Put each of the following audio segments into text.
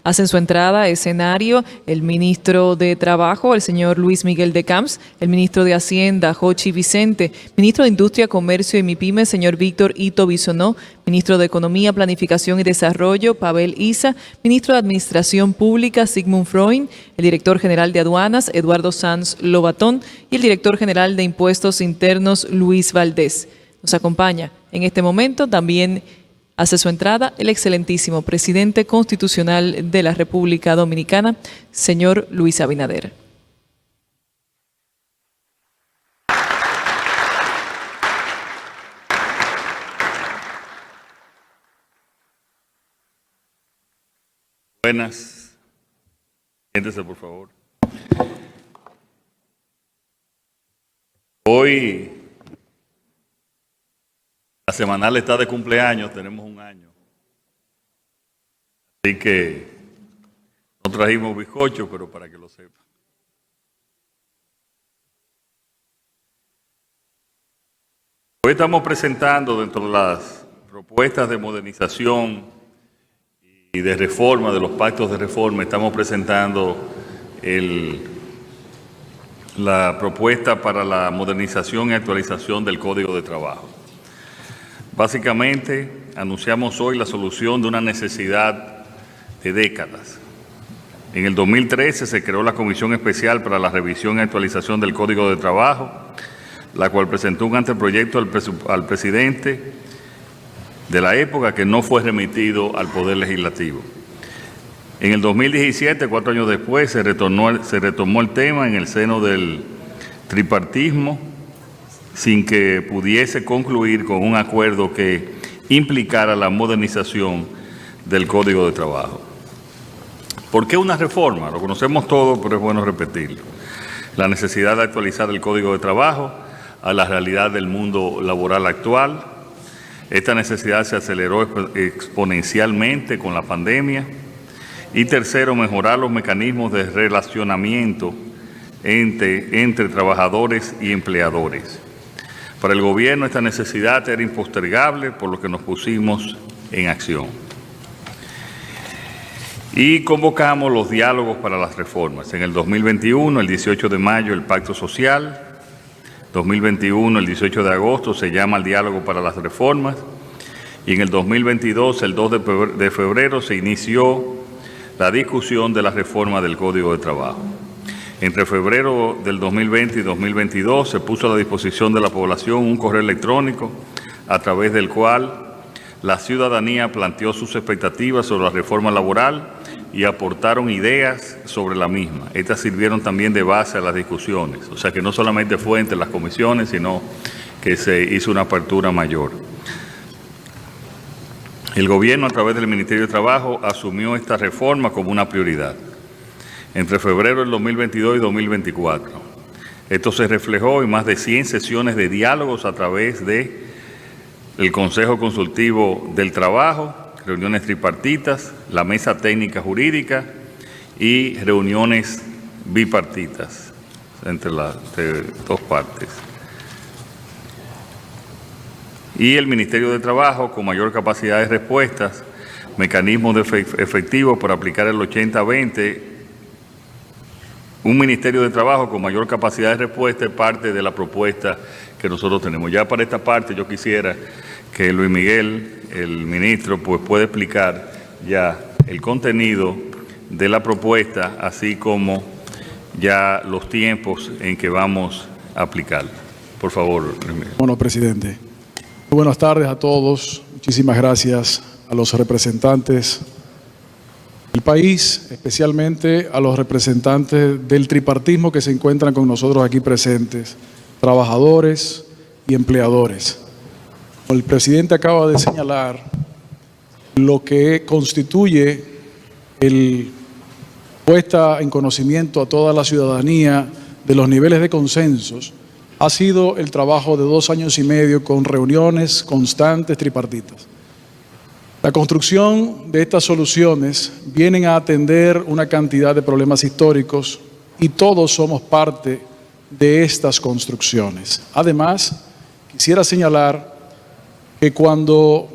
Hacen su entrada a escenario el ministro de Trabajo, el señor Luis Miguel de Camps, el ministro de Hacienda, Jochi Vicente, ministro de Industria, Comercio y MIPYME, señor Víctor Ito Bisonó, ministro de Economía, Planificación y Desarrollo, Pavel Issa, ministro de Administración Pública, Sigmund Freud, el director general de Aduanas, Eduardo Sanz Lobatón, y el director general de Impuestos Internos, Luis Valdés. Nos acompaña en este momento también. Hace su entrada el excelentísimo presidente constitucional de la República Dominicana, señor Luis Abinader. Buenas. Siéntese, por favor. Hoy la semanal está de cumpleaños, tenemos un año. Así que no trajimos bizcocho, pero para que lo sepan. Hoy estamos presentando dentro de las propuestas de modernización y de reforma, de los pactos de reforma, estamos presentando la propuesta para la modernización y actualización del Código de Trabajo. Básicamente, anunciamos hoy la solución de una necesidad de décadas. En el 2013 se creó la Comisión Especial para la Revisión y Actualización del Código de Trabajo, la cual presentó un anteproyecto al presidente de la época que no fue remitido al Poder Legislativo. En el 2017, 4 años después, se retomó el tema en el seno del tripartismo, sin que pudiese concluir con un acuerdo que implicara la modernización del Código de Trabajo. ¿Por qué una reforma? Lo conocemos todo, pero es bueno repetirlo. La necesidad de actualizar el Código de Trabajo a la realidad del mundo laboral actual. Esta necesidad se aceleró exponencialmente con la pandemia. Y tercero, mejorar los mecanismos de relacionamiento entre trabajadores y empleadores. Para el gobierno esta necesidad era impostergable, por lo que nos pusimos en acción. Y convocamos los diálogos para las reformas. En el 2021, el 18 de mayo, el Pacto Social. 2021, el 18 de agosto, se llama el diálogo para las reformas. Y en el 2022, el 2 de febrero, se inició la discusión de la reforma del Código de Trabajo. Entre febrero del 2020 y 2022 se puso a la disposición de la población un correo electrónico a través del cual la ciudadanía planteó sus expectativas sobre la reforma laboral y aportaron ideas sobre la misma. Estas sirvieron también de base a las discusiones, o sea que no solamente fue entre las comisiones, sino que se hizo una apertura mayor. El gobierno, a través del Ministerio de Trabajo, asumió esta reforma como una prioridad entre febrero del 2022 y 2024. Esto se reflejó en más de 100 sesiones de diálogos a través del Consejo Consultivo del Trabajo, reuniones tripartitas, la Mesa Técnica Jurídica y reuniones bipartitas entre las dos partes. Y el Ministerio de Trabajo, con mayor capacidad de respuestas, mecanismos efectivos para aplicar el 80-20, un Ministerio de Trabajo con mayor capacidad de respuesta es parte de la propuesta que nosotros tenemos. Ya para esta parte yo quisiera que Luis Miguel, el ministro, pues pueda explicar ya el contenido de la propuesta, así como ya los tiempos en que vamos a aplicarla. Por favor, Luis Miguel. Bueno, presidente. Muy buenas tardes a todos. Muchísimas gracias a los representantes del país, especialmente a los representantes del tripartismo que se encuentran con nosotros aquí presentes, trabajadores y empleadores. Como el presidente acaba de señalar, lo que constituye el puesta en conocimiento a toda la ciudadanía de los niveles de consensos ha sido el trabajo de 2 años y medio con reuniones constantes tripartitas. La construcción de estas soluciones vienen a atender una cantidad de problemas históricos y todos somos parte de estas construcciones. Además, quisiera señalar que cuando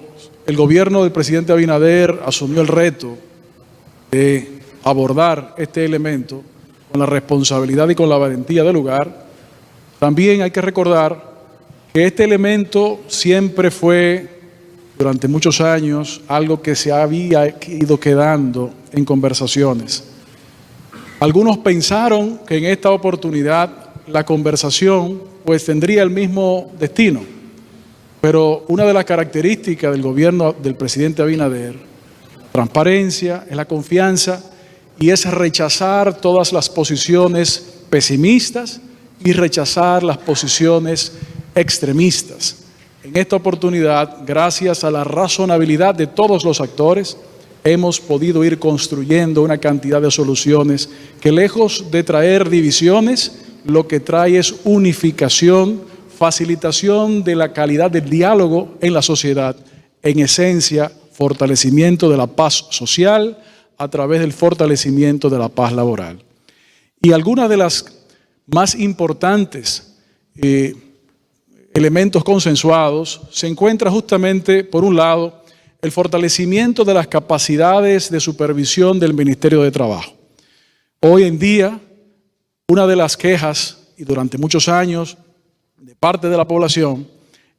el gobierno del presidente Abinader asumió el reto de abordar este elemento con la responsabilidad y con la valentía del lugar, también hay que recordar que este elemento siempre fue, durante muchos años, algo que se había ido quedando en conversaciones. Algunos pensaron que en esta oportunidad la conversación pues tendría el mismo destino, pero una de las características del gobierno del presidente Abinader, la transparencia, es la confianza y es rechazar todas las posiciones pesimistas y rechazar las posiciones extremistas. En esta oportunidad, gracias a la razonabilidad de todos los actores, hemos podido ir construyendo una cantidad de soluciones que, lejos de traer divisiones, lo que trae es unificación, facilitación de la calidad del diálogo en la sociedad, en esencia, fortalecimiento de la paz social a través del fortalecimiento de la paz laboral. Y algunas de las más importantes elementos consensuados se encuentra justamente, por un lado, el fortalecimiento de las capacidades de supervisión del Ministerio de Trabajo. Hoy en día, una de las quejas, y durante muchos años, de parte de la población,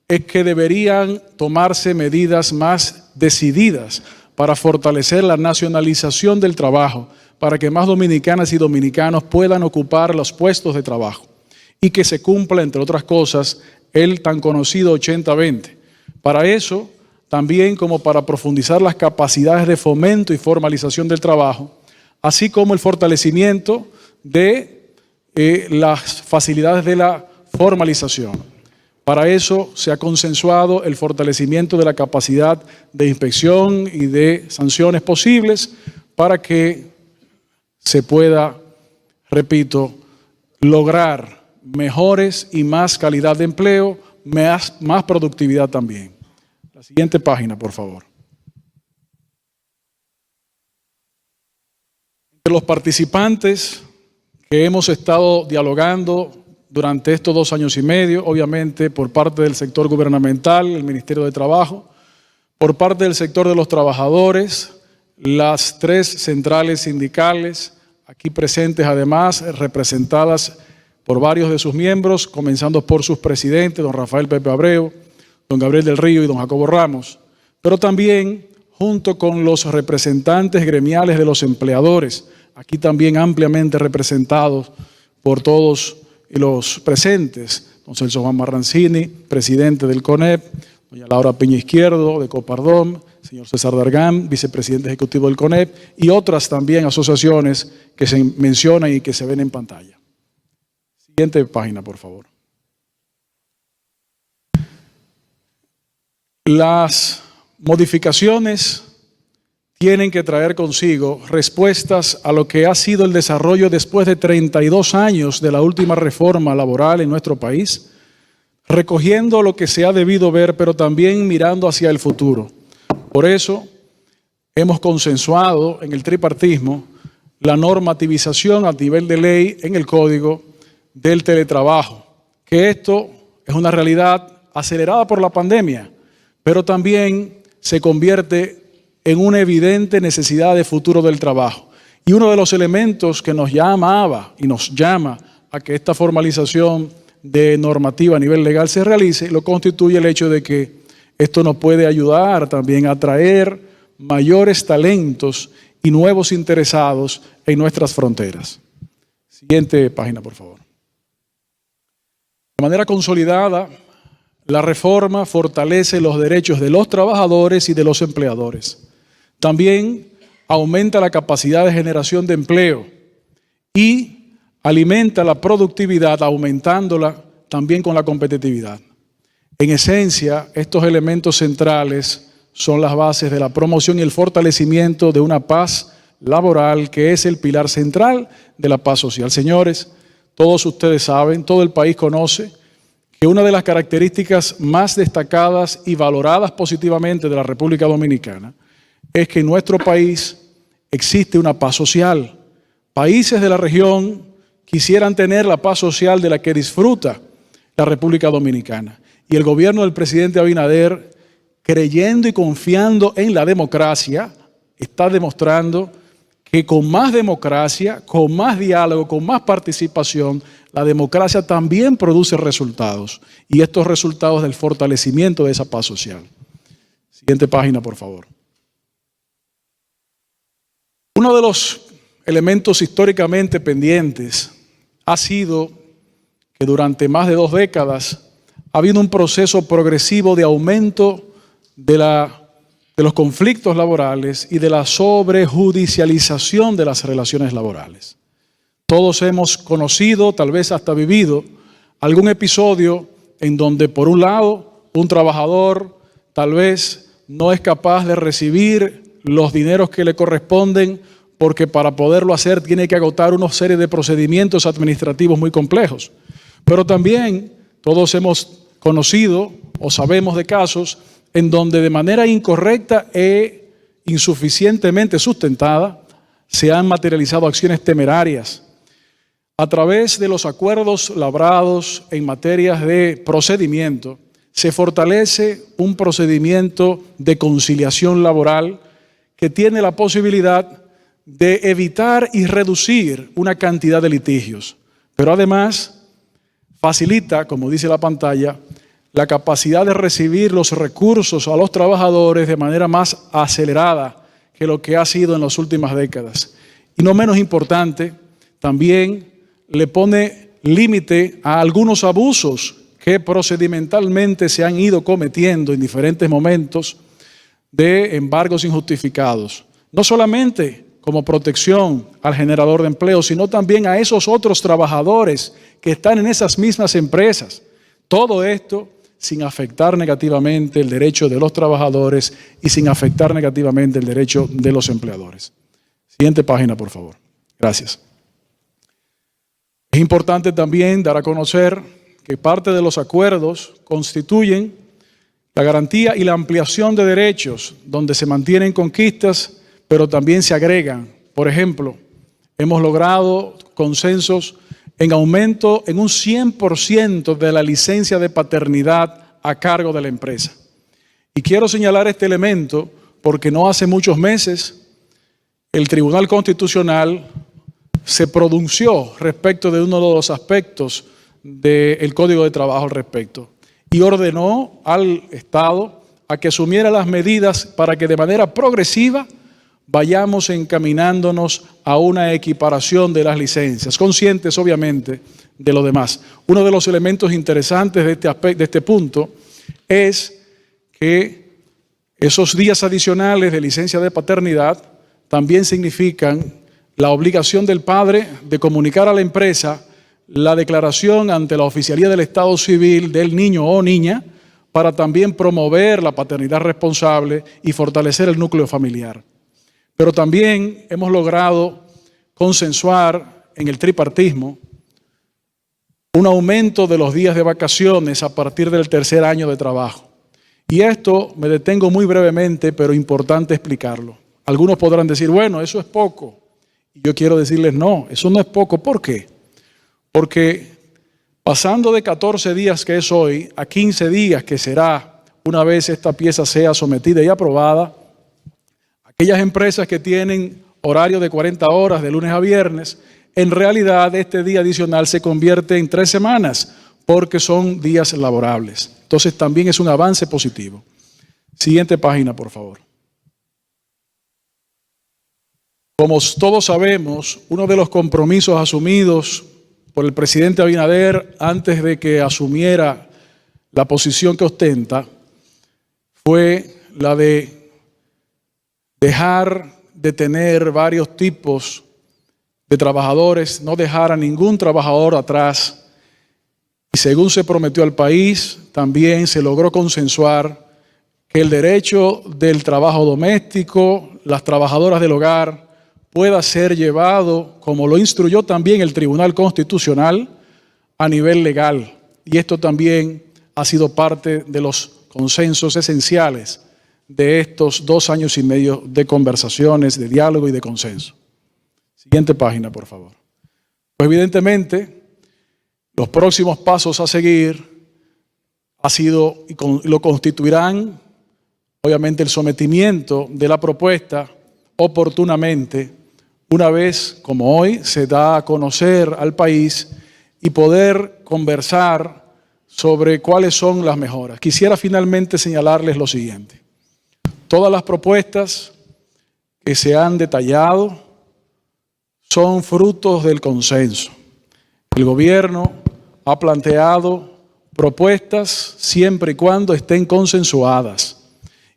es que deberían tomarse medidas más decididas para fortalecer la nacionalización del trabajo, para que más dominicanas y dominicanos puedan ocupar los puestos de trabajo y que se cumpla, entre otras cosas, el tan conocido 80-20. Para eso, también como para profundizar las capacidades de fomento y formalización del trabajo, así como el fortalecimiento de las facilidades de la formalización. Para eso se ha consensuado el fortalecimiento de la capacidad de inspección y de sanciones posibles para que se pueda, repito, lograr mejores y más calidad de empleo, más productividad también. La siguiente página, por favor. Entre los participantes que hemos estado dialogando durante estos 2 años y medio, obviamente por parte del sector gubernamental, el Ministerio de Trabajo, por parte del sector de los trabajadores, las 3 centrales sindicales, aquí presentes además, representadas por varios de sus miembros, comenzando por sus presidentes, don Rafael Pepe Abreu, don Gabriel del Río y don Jacobo Ramos, pero también junto con los representantes gremiales de los empleadores, aquí también ampliamente representados por todos los presentes, don Celso Juan Marrancini, presidente del CONEP, doña Laura Piña Izquierdo de Copardom, señor César Dargán, vicepresidente ejecutivo del CONEP, y otras también asociaciones que se mencionan y que se ven en pantalla. Siguiente página, por favor. Las modificaciones tienen que traer consigo respuestas a lo que ha sido el desarrollo después de 32 años de la última reforma laboral en nuestro país, recogiendo lo que se ha debido ver, pero también mirando hacia el futuro. Por eso hemos consensuado en el tripartismo la normativización a nivel de ley en el Código del teletrabajo, que esto es una realidad acelerada por la pandemia, pero también se convierte en una evidente necesidad de futuro del trabajo. Y uno de los elementos que nos llamaba y nos llama a que esta formalización de normativa a nivel legal se realice, lo constituye el hecho de que esto nos puede ayudar también a atraer mayores talentos y nuevos interesados en nuestras fronteras. Siguiente página, por favor. De manera consolidada, la reforma fortalece los derechos de los trabajadores y de los empleadores. También aumenta la capacidad de generación de empleo y alimenta la productividad, aumentándola también con la competitividad. En esencia, estos elementos centrales son las bases de la promoción y el fortalecimiento de una paz laboral que es el pilar central de la paz social. Señores, todos ustedes saben, todo el país conoce que una de las características más destacadas y valoradas positivamente de la República Dominicana es que en nuestro país existe una paz social. Países de la región quisieran tener la paz social de la que disfruta la República Dominicana. Y el gobierno del presidente Abinader, creyendo y confiando en la democracia, está demostrando que con más democracia, con más diálogo, con más participación, la democracia también produce resultados. Y estos resultados del fortalecimiento de esa paz social. Siguiente página, por favor. Uno de los elementos históricamente pendientes ha sido que durante más de 2 décadas ha habido un proceso progresivo de aumento de los conflictos laborales y de la sobrejudicialización de las relaciones laborales. Todos hemos conocido, tal vez hasta vivido, algún episodio en donde, por un lado, un trabajador tal vez no es capaz de recibir los dineros que le corresponden porque para poderlo hacer tiene que agotar una serie de procedimientos administrativos muy complejos. Pero también todos hemos conocido o sabemos de casos en donde de manera incorrecta e insuficientemente sustentada se han materializado acciones temerarias. A través de los acuerdos labrados en materias de procedimiento, se fortalece un procedimiento de conciliación laboral que tiene la posibilidad de evitar y reducir una cantidad de litigios, pero además facilita, como dice la pantalla, la capacidad de recibir los recursos a los trabajadores de manera más acelerada que lo que ha sido en las últimas décadas. Y no menos importante, también le pone límite a algunos abusos que procedimentalmente se han ido cometiendo en diferentes momentos de embargos injustificados. No solamente como protección al generador de empleo, sino también a esos otros trabajadores que están en esas mismas empresas. Todo esto sin afectar negativamente el derecho de los trabajadores y sin afectar negativamente el derecho de los empleadores. Siguiente página, por favor. Gracias. Es importante también dar a conocer que parte de los acuerdos constituyen la garantía y la ampliación de derechos, donde se mantienen conquistas, pero también se agregan. Por ejemplo, hemos logrado consensos en aumento en un 100% de la licencia de paternidad a cargo de la empresa. Y quiero señalar este elemento porque no hace muchos meses el Tribunal Constitucional se pronunció respecto de uno de los aspectos del Código de Trabajo al respecto y ordenó al Estado a que asumiera las medidas para que de manera progresiva vayamos encaminándonos a una equiparación de las licencias, conscientes obviamente de lo demás. Uno de los elementos interesantes de este punto es que esos días adicionales de licencia de paternidad también significan la obligación del padre de comunicar a la empresa la declaración ante la Oficialía del Estado Civil del niño o niña para también promover la paternidad responsable y fortalecer el núcleo familiar. Pero también hemos logrado consensuar en el tripartismo un aumento de los días de vacaciones a partir del 3er año de trabajo. Y esto me detengo muy brevemente, pero importante explicarlo. Algunos podrán decir, bueno, eso es poco. Y yo quiero decirles, no, eso no es poco. ¿Por qué? Porque pasando de 14 días que es hoy a 15 días que será una vez esta pieza sea sometida y aprobada, aquellas empresas que tienen horario de 40 horas de lunes a viernes, en realidad este día adicional se convierte en 3 semanas porque son días laborables. Entonces también es un avance positivo. Siguiente página, por favor. Como todos sabemos, uno de los compromisos asumidos por el presidente Abinader antes de que asumiera la posición que ostenta fue la de dejar de tener varios tipos de trabajadores, no dejar a ningún trabajador atrás. Y según se prometió al país, también se logró consensuar que el derecho del trabajo doméstico, las trabajadoras del hogar, pueda ser llevado, como lo instruyó también el Tribunal Constitucional, a nivel legal. Y esto también ha sido parte de los consensos esenciales de estos 2 años y medio de conversaciones, de diálogo y de consenso. Siguiente página, por favor. Pues evidentemente, los próximos pasos a seguir lo constituirán, obviamente, el sometimiento de la propuesta oportunamente una vez como hoy se da a conocer al país y poder conversar sobre cuáles son las mejoras. Quisiera finalmente señalarles lo siguiente. Todas las propuestas que se han detallado son frutos del consenso. El gobierno ha planteado propuestas siempre y cuando estén consensuadas.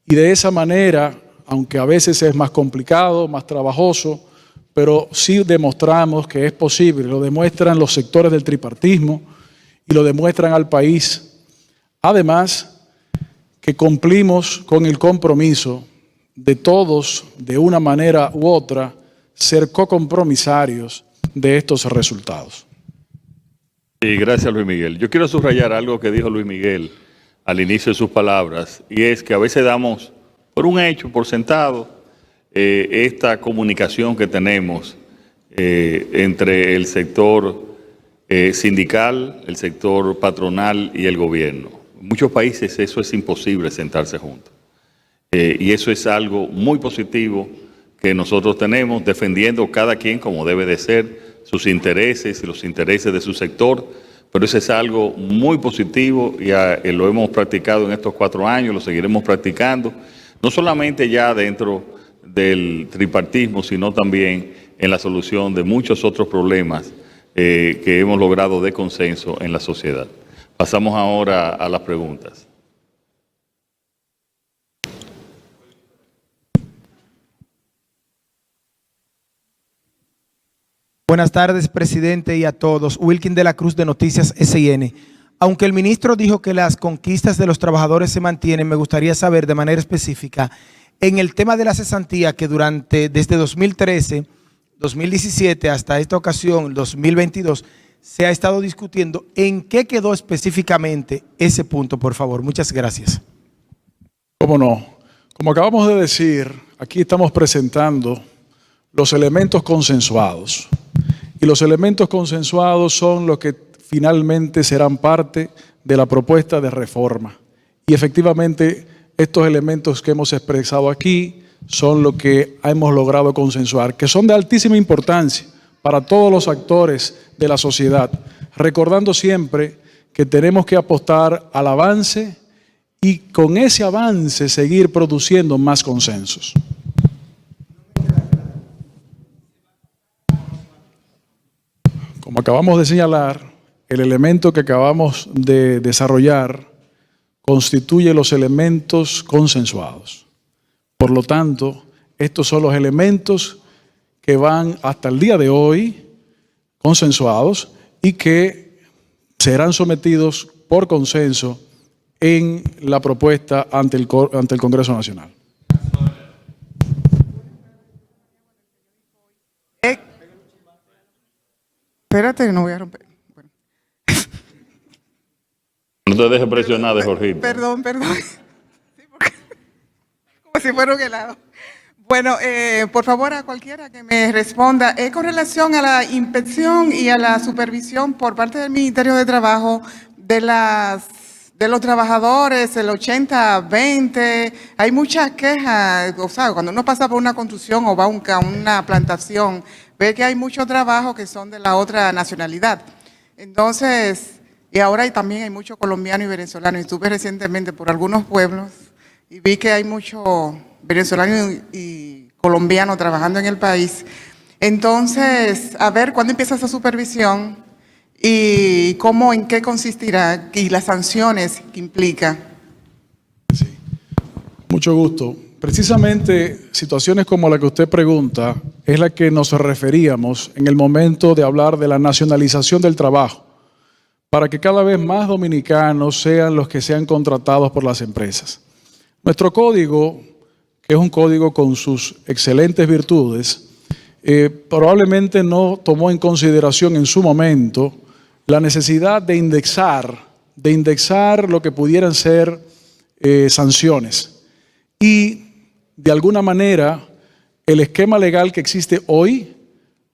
Y de esa manera, aunque a veces es más complicado, más trabajoso, pero sí demostramos que es posible, lo demuestran los sectores del tripartismo y lo demuestran al país. Además, que cumplimos con el compromiso de todos, de una manera u otra, ser co-compromisarios de estos resultados. Sí, gracias, Luis Miguel. Yo quiero subrayar algo que dijo Luis Miguel al inicio de sus palabras, y es que a veces damos por un hecho, por sentado, esta comunicación que tenemos entre el sector sindical, el sector patronal y el gobierno. En muchos países eso es imposible, sentarse juntos. Y eso es algo muy positivo que nosotros tenemos, defendiendo cada quien como debe de ser sus intereses y los intereses de su sector, pero eso es algo muy positivo y lo hemos practicado en estos 4 años, lo seguiremos practicando, no solamente ya dentro del tripartismo, sino también en la solución de muchos otros problemas que hemos logrado de consenso en la sociedad. Pasamos ahora a las preguntas. Buenas tardes, presidente, y a todos. Wilkin de la Cruz, de Noticias SIN. Aunque el ministro dijo que las conquistas de los trabajadores se mantienen, me gustaría saber de manera específica, en el tema de la cesantía, que desde 2013, 2017 hasta esta ocasión, 2022, se ha estado discutiendo, ¿en qué quedó específicamente ese punto, por favor? Muchas gracias. ¿Cómo no? Como acabamos de decir, aquí estamos presentando los elementos consensuados. Y los elementos consensuados son los que finalmente serán parte de la propuesta de reforma. Y efectivamente, estos elementos que hemos expresado aquí son lo que hemos logrado consensuar, que son de altísima importancia para todos los actores de la sociedad, recordando siempre que tenemos que apostar al avance y con ese avance seguir produciendo más consensos. Como acabamos de señalar, el elemento que acabamos de desarrollar constituye los elementos consensuados. Por lo tanto, estos son los elementos que van hasta el día de hoy consensuados y que serán sometidos por consenso en la propuesta ante el Congreso Nacional. Espérate, no voy a romper. Bueno. No te dejes presionar de Jorgito. Perdón. Sí, como si fuera un helado. Bueno, por favor, a cualquiera que me responda. Con relación a la inspección y a la supervisión por parte del Ministerio de Trabajo de los trabajadores, el 80-20, hay muchas quejas. O sea, cuando uno pasa por una construcción o va a una plantación, ve que hay mucho trabajo que son de la otra nacionalidad. Entonces, y ahora también hay mucho colombiano y venezolano. Y estuve recientemente por algunos pueblos y vi que hay mucho venezolano y colombiano trabajando en el país. Entonces, a ver, ¿cuándo empieza esa supervisión? ¿Y cómo, en qué consistirá? Y las sanciones que implica. Sí. Mucho gusto. Precisamente situaciones como la que usted pregunta es la que nos referíamos en el momento de hablar de la nacionalización del trabajo, para que cada vez más dominicanos sean los que sean contratados por las empresas. Nuestro código, que es un código con sus excelentes virtudes, probablemente no tomó en consideración en su momento la necesidad de indexar lo que pudieran ser sanciones. Y de alguna manera, el esquema legal que existe hoy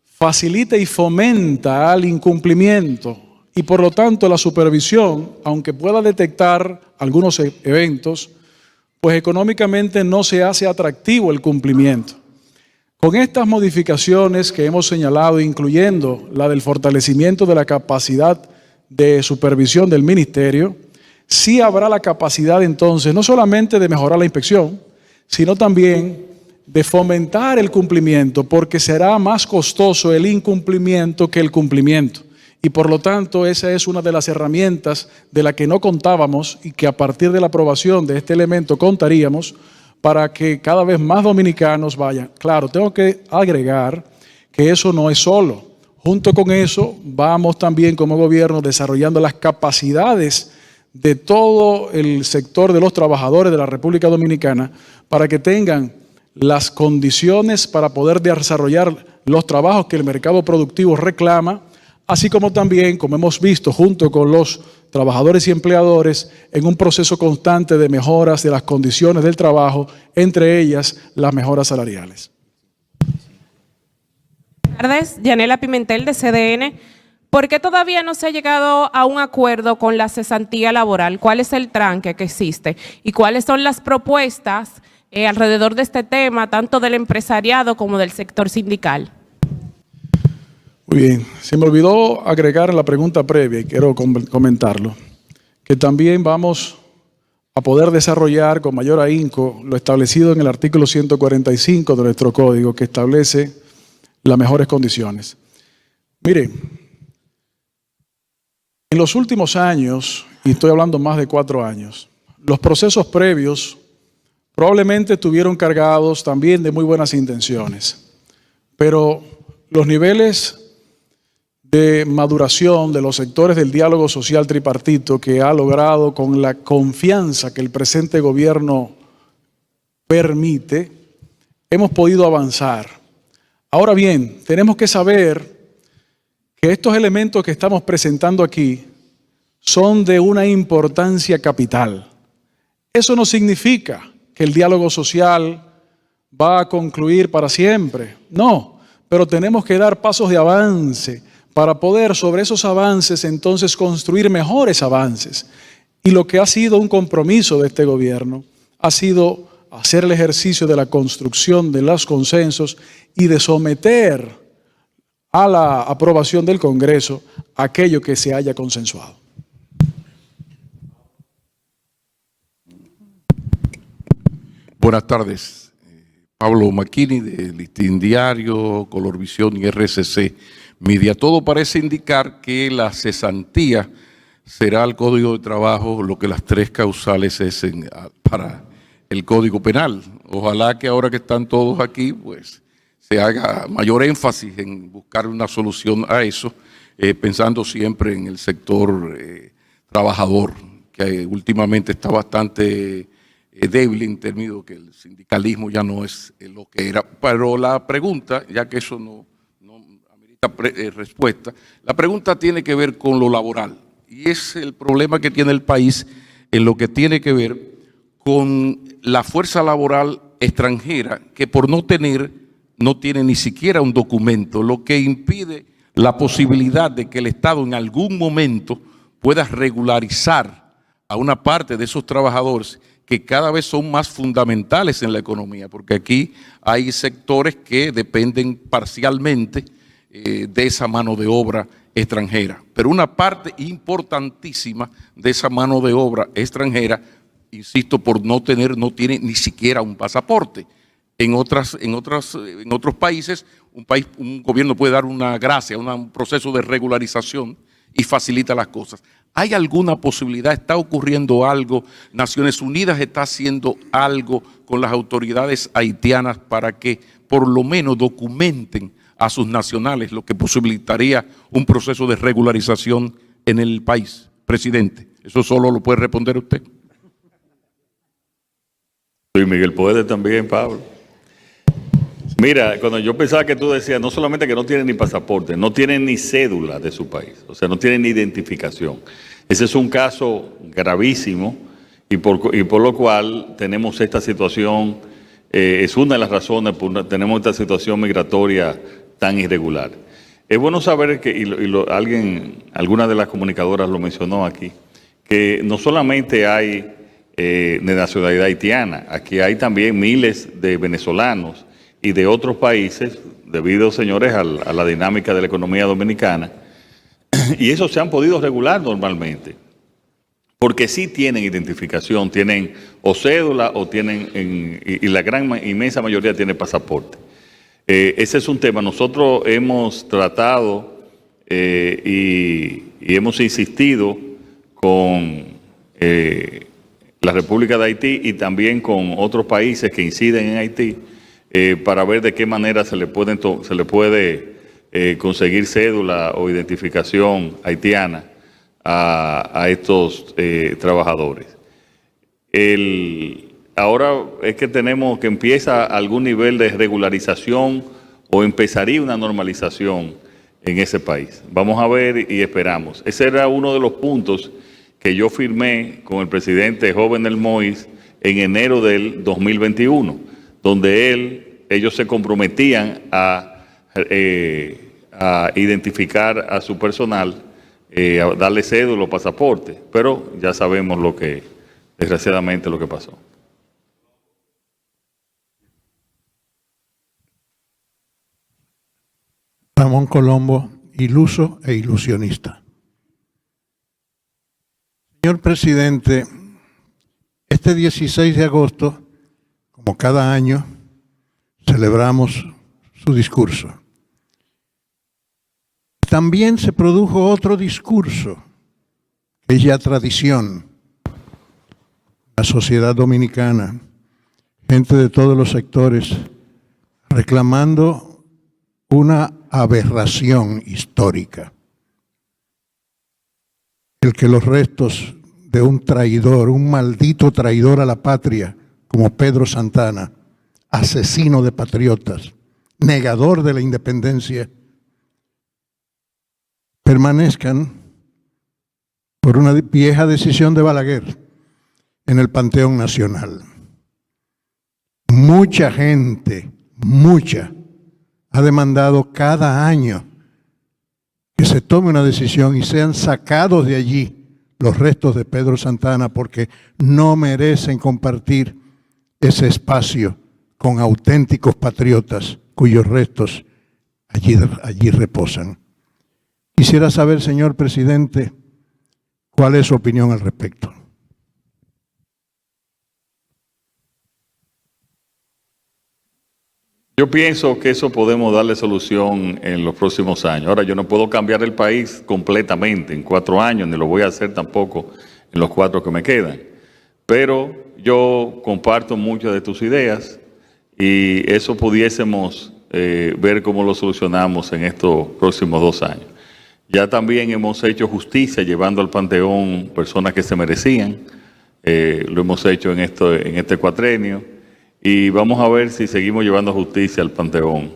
facilita y fomenta al incumplimiento y por lo tanto la supervisión, aunque pueda detectar algunos eventos, pues económicamente no se hace atractivo el cumplimiento. Con estas modificaciones que hemos señalado, incluyendo la del fortalecimiento de la capacidad de supervisión del ministerio, sí habrá la capacidad entonces no solamente de mejorar la inspección, sino también de fomentar el cumplimiento, porque será más costoso el incumplimiento que el cumplimiento. Y por lo tanto, esa es una de las herramientas de la que no contábamos y que a partir de la aprobación de este elemento contaríamos para que cada vez más dominicanos vayan. Claro, tengo que agregar que eso no es solo. Junto con eso, vamos también como gobierno desarrollando las capacidades de todo el sector de los trabajadores de la República Dominicana para que tengan las condiciones para poder desarrollar los trabajos que el mercado productivo reclama, así como también, como hemos visto, junto con los trabajadores y empleadores, en un proceso constante de mejoras de las condiciones del trabajo, entre ellas las mejoras salariales. Buenas tardes, Yanela Pimentel de CDN. ¿Por qué todavía no se ha llegado a un acuerdo con la cesantía laboral? ¿Cuál es el tranque que existe? ¿Y cuáles son las propuestas alrededor de este tema, tanto del empresariado como del sector sindical? Muy bien, se me olvidó agregar en la pregunta previa y quiero comentarlo, que también vamos a poder desarrollar con mayor ahínco lo establecido en el artículo 145 de nuestro código, que establece las mejores condiciones. Mire, en los últimos años, y estoy hablando más de 4 años, los procesos previos probablemente estuvieron cargados también de muy buenas intenciones, pero los niveles de maduración de los sectores del diálogo social tripartito que ha logrado con la confianza que el presente gobierno permite, hemos podido avanzar. Ahora bien, tenemos que saber que estos elementos que estamos presentando aquí son de una importancia capital. Eso no significa que el diálogo social va a concluir para siempre, no, pero tenemos que dar pasos de avance para poder sobre esos avances entonces construir mejores avances. Y lo que ha sido un compromiso de este gobierno ha sido hacer el ejercicio de la construcción de los consensos y de someter a la aprobación del Congreso aquello que se haya consensuado. Buenas tardes. Pablo Macchini de Listín Diario, Colorvisión y RCC Media. Todo parece indicar que la cesantía será el Código de Trabajo lo que las 3 causales es para el Código Penal. Ojalá que ahora que están todos aquí, pues se haga mayor énfasis en buscar una solución a eso, pensando siempre en el sector trabajador, que últimamente está bastante débil en términos que el sindicalismo ya no es lo que era. Pero la pregunta, ya que eso no amerita respuesta, la pregunta tiene que ver con lo laboral. Y es el problema que tiene el país en lo que tiene que ver con la fuerza laboral extranjera, que por no tiene ni siquiera un documento, lo que impide la posibilidad de que el Estado en algún momento pueda regularizar a una parte de esos trabajadores que cada vez son más fundamentales en la economía, porque aquí hay sectores que dependen parcialmente de esa mano de obra extranjera. Pero una parte importantísima de esa mano de obra extranjera, insisto, por no tiene ni siquiera un pasaporte. En otros países, un gobierno puede dar una gracia, un proceso de regularización y facilita las cosas. ¿Hay alguna posibilidad? ¿Está ocurriendo algo? ¿Naciones Unidas está haciendo algo con las autoridades haitianas para que por lo menos documenten a sus nacionales, lo que posibilitaría un proceso de regularización en el país? Presidente, ¿eso solo lo puede responder usted? Sí, Miguel puede también, Pablo. Mira, cuando yo pensaba que tú decías, no solamente que no tienen ni pasaporte, no tienen ni cédula de su país, o sea, no tienen ni identificación. Ese es un caso gravísimo y por lo cual tenemos esta situación, es una de las razones por la que tenemos esta situación migratoria tan irregular. Es bueno saber que, alguna de las comunicadoras lo mencionó aquí, que no solamente hay de nacionalidad haitiana, aquí hay también miles de venezolanos y de otros países, debido, señores, a la dinámica de la economía dominicana, y esos se han podido regular normalmente, porque sí tienen identificación, tienen o cédula o tienen, y la inmensa mayoría tiene pasaporte. Ese es un tema. Nosotros hemos tratado y hemos insistido con la República de Haití y también con otros países que inciden en Haití para ver de qué manera se le puede conseguir cédula o identificación haitiana a estos trabajadores. Ahora es que tenemos que empieza algún nivel de regularización o empezaría una normalización en ese país. Vamos a ver y esperamos. Ese era uno de los puntos que yo firmé con el presidente Jovenel Moïse en enero del 2021, donde ellos se comprometían a identificar a su personal, a darle cédula o pasaporte, pero ya sabemos desgraciadamente lo que pasó. Ramón Colombo, iluso e ilusionista. Señor presidente, este 16 de agosto, como cada año, celebramos su discurso. También se produjo otro discurso, que es ya tradición. La sociedad dominicana, gente de todos los sectores, reclamando una aberración histórica. El que los restos de un traidor, un maldito traidor a la patria, como Pedro Santana, asesino de patriotas, negador de la independencia, permanezcan por una vieja decisión de Balaguer en el Panteón Nacional. Mucha gente, ha demandado cada año que se tome una decisión y sean sacados de allí los restos de Pedro Santana, porque no merecen compartir ese espacio con auténticos patriotas cuyos restos allí reposan. Quisiera saber, señor presidente, cuál es su opinión al respecto. Yo pienso que eso podemos darle solución en los próximos años. Ahora, yo no puedo cambiar el país completamente en 4 años, ni lo voy a hacer tampoco en los 4 que me quedan. Pero yo comparto muchas de tus ideas y eso pudiésemos ver cómo lo solucionamos en estos próximos 2 años. Ya también hemos hecho justicia llevando al Panteón personas que se merecían. Lo hemos hecho en este cuatrenio. Y vamos a ver si seguimos llevando justicia al Panteón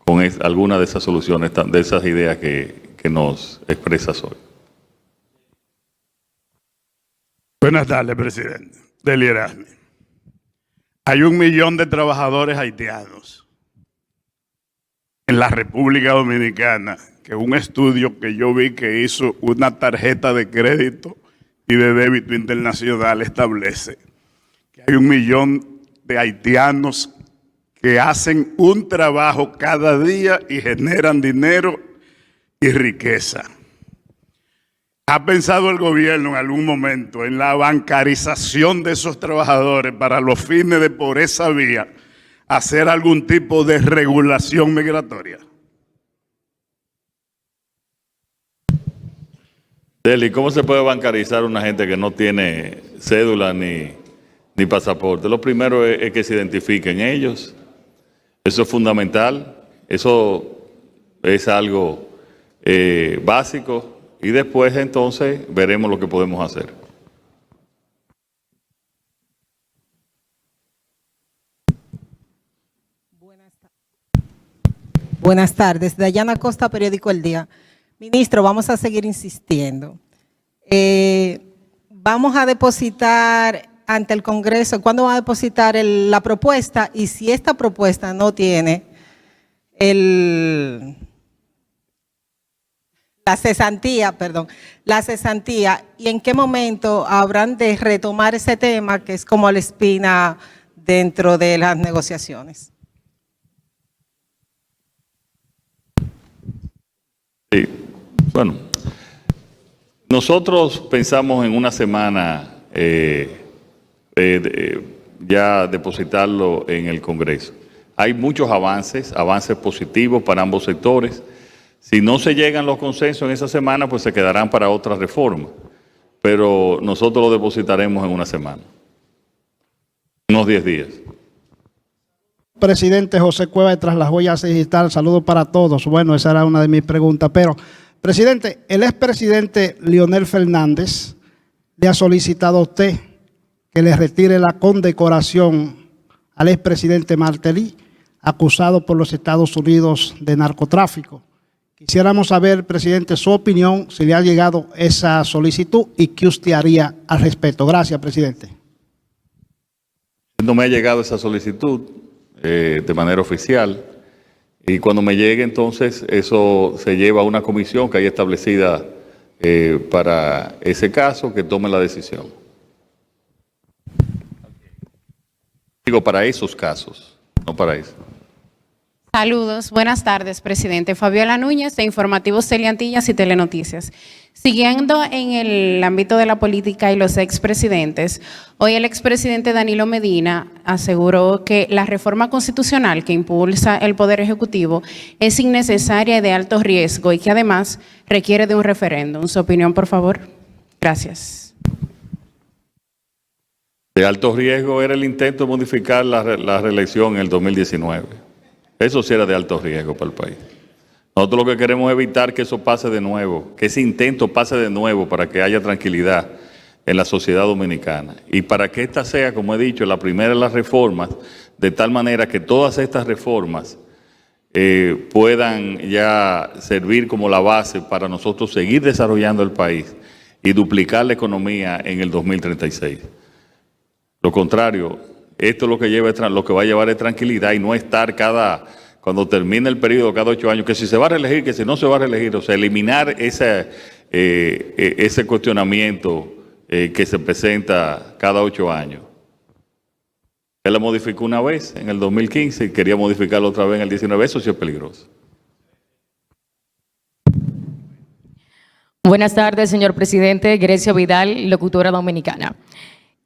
con alguna de esas soluciones, de esas ideas que nos expresas hoy. Buenas tardes, presidente. Deli Erasmi. Hay 1 millón de trabajadores haitianos en la República Dominicana, que un estudio que yo vi que hizo una tarjeta de crédito y de débito internacional establece que hay 1 millón de haitianos que hacen un trabajo cada día y generan dinero y riqueza. ¿Ha pensado el gobierno en algún momento en la bancarización de esos trabajadores para los fines de, por esa vía, hacer algún tipo de regulación migratoria? Deli, ¿cómo se puede bancarizar una gente que no tiene cédula ni pasaporte? Lo primero es que se identifiquen ellos. Eso es fundamental. Eso es algo básico. Y después entonces veremos lo que podemos hacer. Buenas tardes. Dayana Costa, Periódico El Día. Ministro, vamos a seguir insistiendo. Vamos a depositar ante el Congreso, ¿cuándo va a depositar la propuesta? Y si esta propuesta no tiene la cesantía, ¿y en qué momento habrán de retomar ese tema que es como la espina dentro de las negociaciones? Bueno, nosotros pensamos en una semana ya depositarlo en el Congreso. Hay muchos avances positivos para ambos sectores. Si no se llegan los consensos en esa semana, pues se quedarán para otra reforma. Pero nosotros lo depositaremos en una semana, unos 10 días. Presidente José Cueva de Tras las Huellas Digital, saludos para todos. Bueno, esa era una de mis preguntas, pero, presidente, el expresidente Leonel Fernández le ha solicitado a usted que le retire la condecoración al expresidente Martelly, acusado por los Estados Unidos de narcotráfico. Quisiéramos saber, presidente, su opinión, si le ha llegado esa solicitud y qué usted haría al respecto. Gracias, presidente. No me ha llegado esa solicitud de manera oficial, y cuando me llegue, entonces, eso se lleva a una comisión que hay establecida para ese caso, que tome la decisión. Digo, para esos casos, no para eso. Saludos, buenas tardes, presidente. Fabiola Núñez, de Informativos Teleantillas y Telenoticias. Siguiendo en el ámbito de la política y los expresidentes, hoy el expresidente Danilo Medina aseguró que la reforma constitucional que impulsa el Poder Ejecutivo es innecesaria y de alto riesgo y que además requiere de un referéndum. ¿Su opinión, por favor? Gracias. De alto riesgo era el intento de modificar la reelección en el 2019. Eso sí era de alto riesgo para el país. Nosotros lo que queremos es evitar que eso pase de nuevo, que ese intento pase de nuevo para que haya tranquilidad en la sociedad dominicana. Y para que esta sea, como he dicho, la primera de las reformas, de tal manera que todas estas reformas puedan ya servir como la base para nosotros seguir desarrollando el país y duplicar la economía en el 2036. Lo contrario, esto lo que va a llevar es tranquilidad y no estar cuando termine el periodo cada 8 años, que si se va a reelegir, que si no se va a reelegir, o sea, eliminar ese cuestionamiento que se presenta cada 8 años. Él la modificó una vez en el 2015 y quería modificarlo otra vez en el 19, eso sí es peligroso. Buenas tardes, señor presidente. Grecia Vidal, locutora dominicana.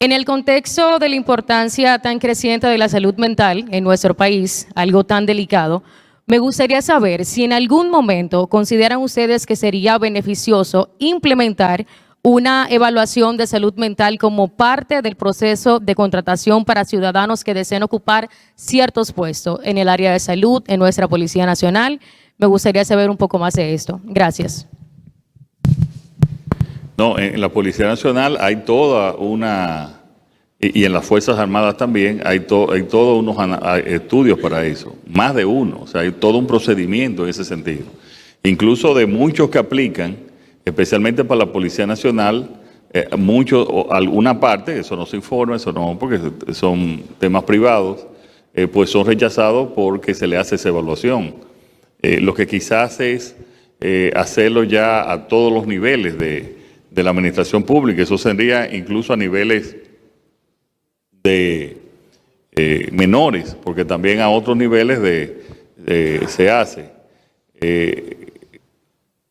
En el contexto de la importancia tan creciente de la salud mental en nuestro país, algo tan delicado, me gustaría saber si en algún momento consideran ustedes que sería beneficioso implementar una evaluación de salud mental como parte del proceso de contratación para ciudadanos que deseen ocupar ciertos puestos en el área de salud, en nuestra Policía Nacional. Me gustaría saber un poco más de esto. Gracias. No, en la Policía Nacional hay toda una, y en las Fuerzas Armadas también, hay todos unos estudios para eso, más de uno, o sea, hay todo un procedimiento en ese sentido. Incluso de muchos que aplican, especialmente para la Policía Nacional, alguna parte, eso no se informa, eso no, porque son temas privados, pues son rechazados porque se le hace esa evaluación. Lo que quizás es hacerlo ya a todos los niveles de la administración pública, eso sería incluso a niveles de menores, porque también a otros niveles se hace.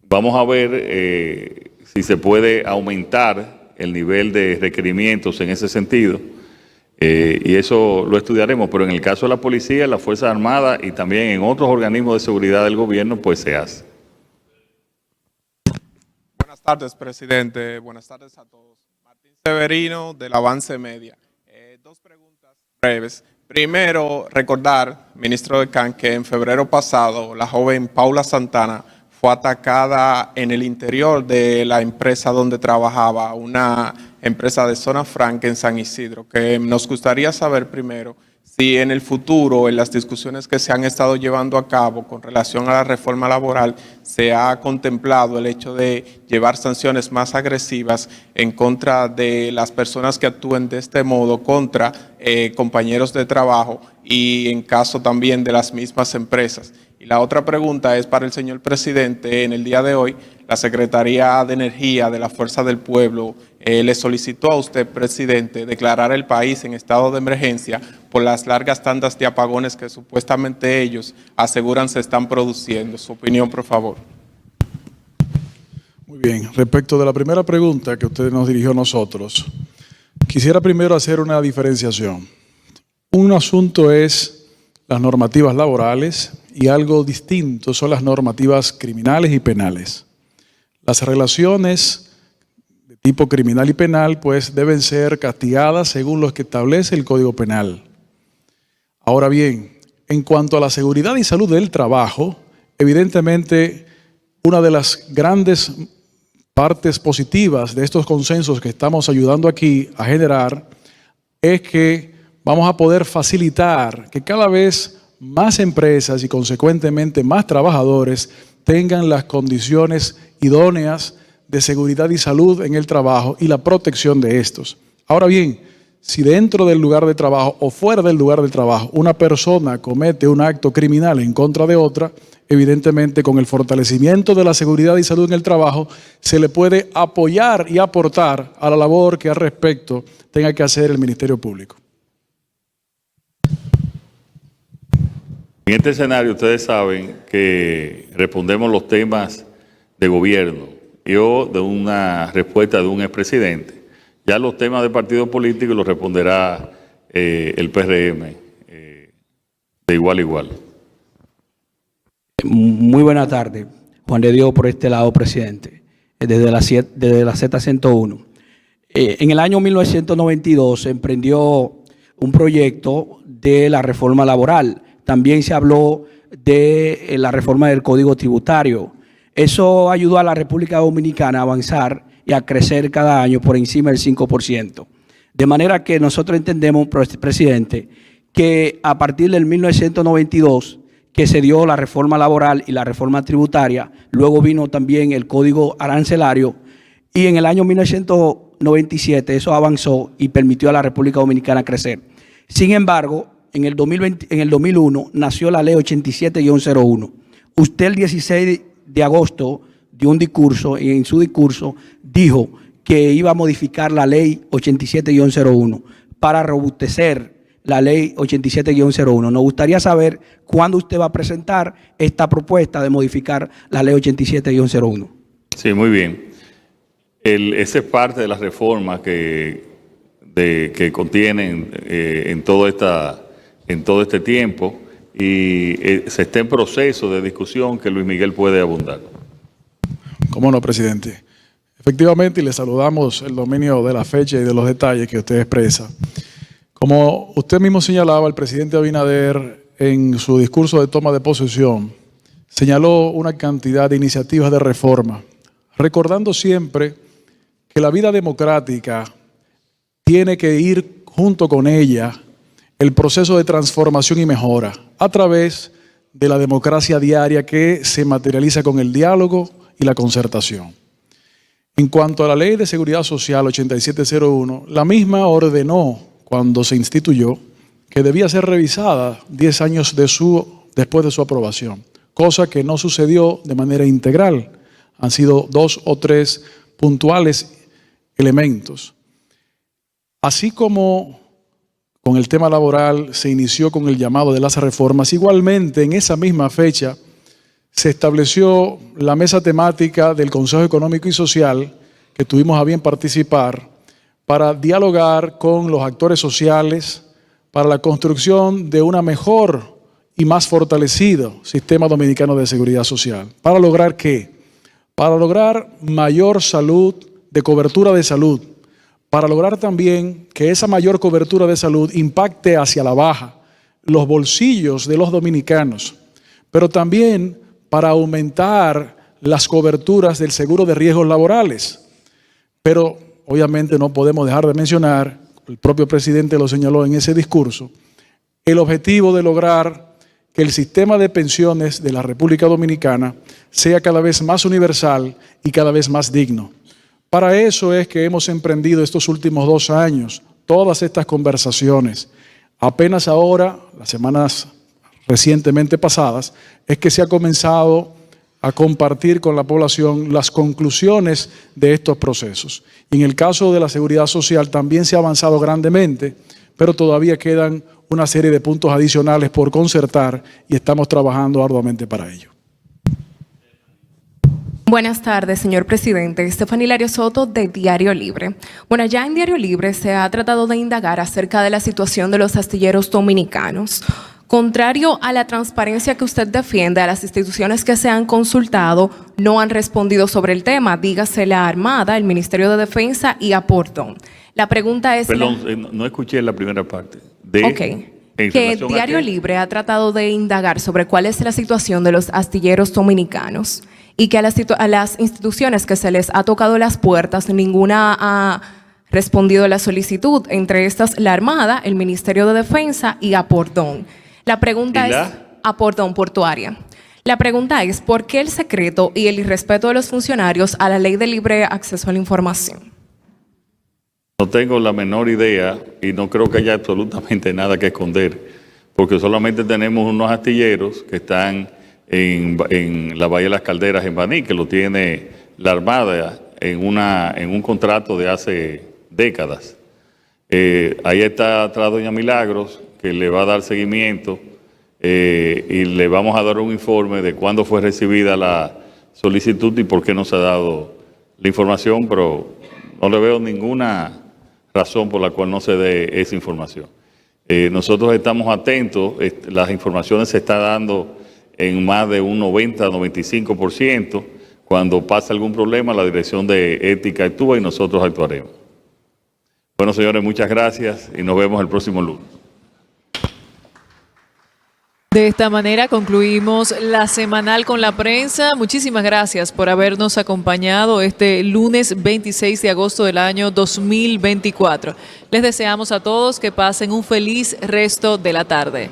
Vamos a ver si se puede aumentar el nivel de requerimientos en ese sentido, y eso lo estudiaremos, pero en el caso de la policía, las Fuerzas Armadas y también en otros organismos de seguridad del gobierno, pues se hace. Buenas tardes, presidente. Buenas tardes a todos. Martín Severino, del Avance Media. Dos preguntas breves. Primero, recordar, ministro de CAN, que en febrero pasado la joven Paula Santana fue atacada en el interior de la empresa donde trabajaba, una empresa de Zona Franca en San Isidro, que nos gustaría saber primero si en el futuro, en las discusiones que se han estado llevando a cabo con relación a la reforma laboral, se ha contemplado el hecho de llevar sanciones más agresivas en contra de las personas que actúen de este modo contra compañeros de trabajo y en caso también de las mismas empresas. Y la otra pregunta es para el señor presidente. En el día de hoy, la Secretaría de Energía de la Fuerza del Pueblo le solicitó a usted, presidente, declarar el país en estado de emergencia por las largas tandas de apagones que supuestamente ellos aseguran se están produciendo. Su opinión, por favor. Muy bien. Respecto de la primera pregunta que usted nos dirigió a nosotros, quisiera primero hacer una diferenciación. Un asunto es las normativas laborales y algo distinto son las normativas criminales y penales. Las relaciones de tipo criminal y penal pues deben ser castigadas según lo que establece el Código Penal. Ahora bien, en cuanto a la seguridad y salud del trabajo, evidentemente una de las grandes partes positivas de estos consensos que estamos ayudando aquí a generar es que vamos a poder facilitar que cada vez más empresas y consecuentemente más trabajadores tengan las condiciones idóneas de seguridad y salud en el trabajo y la protección de estos. Ahora bien, si dentro del lugar de trabajo o fuera del lugar de trabajo una persona comete un acto criminal en contra de otra, evidentemente con el fortalecimiento de la seguridad y salud en el trabajo se le puede apoyar y aportar a la labor que al respecto tenga que hacer el Ministerio Público. En este escenario ustedes saben que respondemos los temas de gobierno. Yo de una respuesta de un expresidente. Ya los temas de partido político los responderá el PRM de igual a igual. Muy buena tarde. Juan de Dios por este lado, presidente, desde la Z101. En el año 1992 se emprendió un proyecto de la reforma laboral. También se habló de la reforma del Código Tributario. Eso ayudó a la República Dominicana a avanzar y a crecer cada año por encima del 5%. De manera que nosotros entendemos, presidente, que a partir del 1992, que se dio la reforma laboral y la reforma tributaria, luego vino también el Código Arancelario, y en el año 1997 eso avanzó y permitió a la República Dominicana crecer. Sin embargo, en el 2001 nació la Ley 87-01. Usted el 16 de agosto dio un discurso y en su discurso dijo que iba a modificar la Ley 87-01 para robustecer la Ley 87-01. Nos gustaría saber cuándo usted va a presentar esta propuesta de modificar la Ley 87-01. Sí, muy bien. Esa es parte de las reformas que contienen en todo este tiempo y se está en proceso de discusión que Luis Miguel puede abundar. ¿Cómo no, presidente? Efectivamente, y le saludamos el dominio de la fecha y de los detalles que usted expresa. Como usted mismo señalaba, el presidente Abinader en su discurso de toma de posesión señaló una cantidad de iniciativas de reforma, recordando siempre que la vida democrática tiene que ir junto con ella el proceso de transformación y mejora a través de la democracia diaria que se materializa con el diálogo y la concertación. En cuanto a la Ley de Seguridad Social 8701, la misma ordenó cuando se instituyó que debía ser revisada 10 años después de su aprobación, cosa que no sucedió de manera integral. Han sido 2 o 3 puntuales elementos. Así como con el tema laboral se inició con el llamado de las reformas, igualmente en esa misma fecha se estableció la mesa temática del Consejo Económico y Social, que tuvimos a bien participar, para dialogar con los actores sociales para la construcción de una mejor y más fortalecido sistema dominicano de seguridad social. ¿Para lograr qué? Para lograr mayor salud, de cobertura de salud, para lograr también que esa mayor cobertura de salud impacte hacia la baja los bolsillos de los dominicanos, pero también para aumentar las coberturas del seguro de riesgos laborales. Pero obviamente no podemos dejar de mencionar, el propio presidente lo señaló en ese discurso, el objetivo de lograr que el sistema de pensiones de la República Dominicana sea cada vez más universal y cada vez más digno. Para eso es que hemos emprendido estos últimos 2 años todas estas conversaciones. Apenas ahora, las semanas recientemente pasadas, es que se ha comenzado a compartir con la población las conclusiones de estos procesos. Y en el caso de la seguridad social también se ha avanzado grandemente, pero todavía quedan una serie de puntos adicionales por concertar y estamos trabajando arduamente para ello. Buenas tardes, señor presidente. Estefanía Hilario Soto, de Diario Libre. Bueno, ya en Diario Libre se ha tratado de indagar acerca de la situación de los astilleros dominicanos. Contrario a la transparencia que usted defiende, a las instituciones que se han consultado no han respondido sobre el tema, dígase la Armada, el Ministerio de Defensa y Aportón. La pregunta es... Perdón, no escuché la primera parte. Que Diario Libre ha tratado de indagar sobre cuál es la situación de los astilleros dominicanos y que a las instituciones que se les ha tocado las puertas, ninguna ha respondido a la solicitud, entre estas la Armada, el Ministerio de Defensa y Aportón. La pregunta es, Aportón Portuaria. La pregunta es, ¿por qué el secreto y el irrespeto de los funcionarios a la ley de libre acceso a la información? No tengo la menor idea y no creo que haya absolutamente nada que esconder, porque solamente tenemos unos astilleros que están en la Bahía de las Calderas, en Baní, que lo tiene la Armada en un contrato de hace décadas. Ahí está atrás doña Milagros, que le va a dar seguimiento y le vamos a dar un informe de cuándo fue recibida la solicitud y por qué no se ha dado la información, pero no le veo ninguna razón por la cual no se dé esa información. Nosotros estamos atentos, las informaciones se están dando en más de un 90-95%. Cuando pasa algún problema, la Dirección de Ética actúa y nosotros actuaremos. Bueno, señores, muchas gracias y nos vemos el próximo lunes. De esta manera concluimos la semanal con la prensa. Muchísimas gracias por habernos acompañado este lunes 26 de agosto del año 2024. Les deseamos a todos que pasen un feliz resto de la tarde.